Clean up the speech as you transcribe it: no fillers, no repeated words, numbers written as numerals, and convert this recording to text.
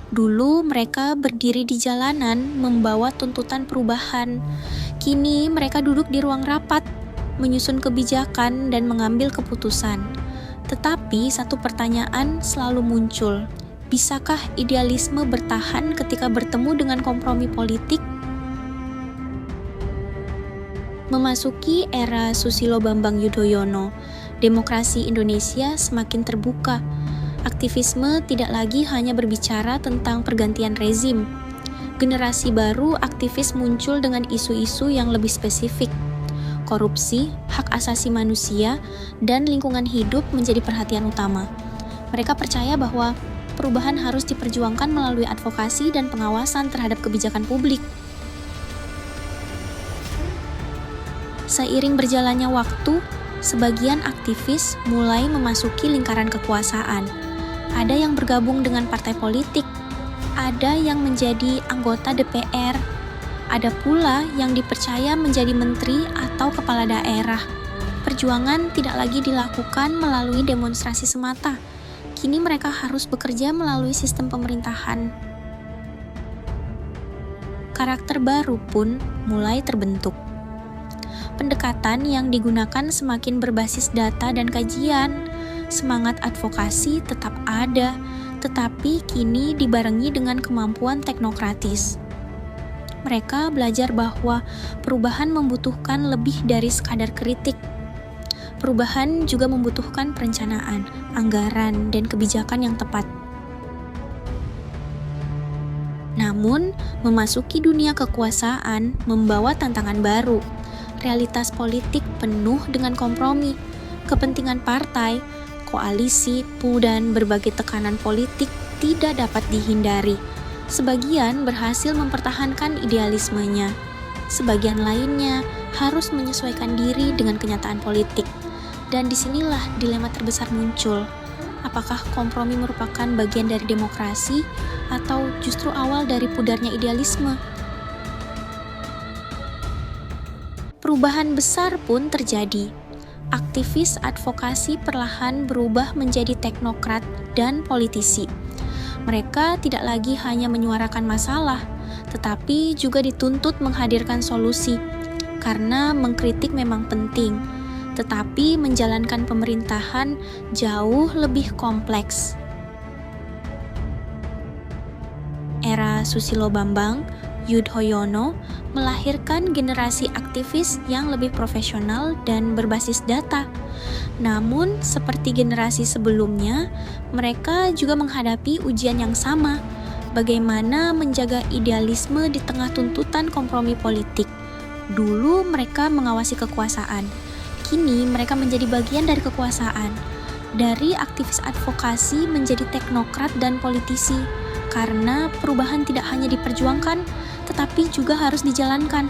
Dulu mereka berdiri di jalanan membawa tuntutan perubahan. Kini mereka duduk di ruang rapat, menyusun kebijakan dan mengambil keputusan. Tetapi satu pertanyaan selalu muncul. Bisakah idealisme bertahan ketika bertemu dengan kompromi politik? Memasuki era Susilo Bambang Yudhoyono, demokrasi Indonesia semakin terbuka. Aktivisme tidak lagi hanya berbicara tentang pergantian rezim. Generasi baru aktivis muncul dengan isu-isu yang lebih spesifik. Korupsi, hak asasi manusia, dan lingkungan hidup menjadi perhatian utama. Mereka percaya bahwa perubahan harus diperjuangkan melalui advokasi dan pengawasan terhadap kebijakan publik. Seiring berjalannya waktu, sebagian aktivis mulai memasuki lingkaran kekuasaan. Ada yang bergabung dengan partai politik, ada yang menjadi anggota DPR, ada pula yang dipercaya menjadi menteri atau kepala daerah. Perjuangan tidak lagi dilakukan melalui demonstrasi semata. Kini mereka harus bekerja melalui sistem pemerintahan. Karakter baru pun mulai terbentuk. Pendekatan yang digunakan semakin berbasis data dan kajian. Semangat advokasi tetap ada, tetapi kini dibarengi dengan kemampuan teknokratis. Mereka belajar bahwa perubahan membutuhkan lebih dari sekadar kritik. Perubahan juga membutuhkan perencanaan, anggaran, dan kebijakan yang tepat. Namun, memasuki dunia kekuasaan membawa tantangan baru. Realitas politik penuh dengan kompromi, kepentingan partai, koalisi, dan berbagai tekanan politik tidak dapat dihindari. Sebagian berhasil mempertahankan idealismenya, sebagian lainnya harus menyesuaikan diri dengan kenyataan politik. Dan disinilah dilema terbesar muncul. Apakah kompromi merupakan bagian dari demokrasi atau justru awal dari pudarnya idealisme? Perubahan besar pun terjadi. Aktivis advokasi perlahan berubah menjadi teknokrat dan politisi. Mereka tidak lagi hanya menyuarakan masalah, tetapi juga dituntut menghadirkan solusi. Karena mengkritik memang penting, tetapi menjalankan pemerintahan jauh lebih kompleks. Era Susilo Bambang Yudhoyono melahirkan generasi aktivis yang lebih profesional dan berbasis data. Namun, seperti generasi sebelumnya, mereka juga menghadapi ujian yang sama. Bagaimana menjaga idealisme di tengah tuntutan kompromi politik? Dulu mereka mengawasi kekuasaan. Kini mereka menjadi bagian dari kekuasaan. Dari aktivis advokasi menjadi teknokrat dan politisi. Karena perubahan tidak hanya diperjuangkan, tetapi juga harus dijalankan.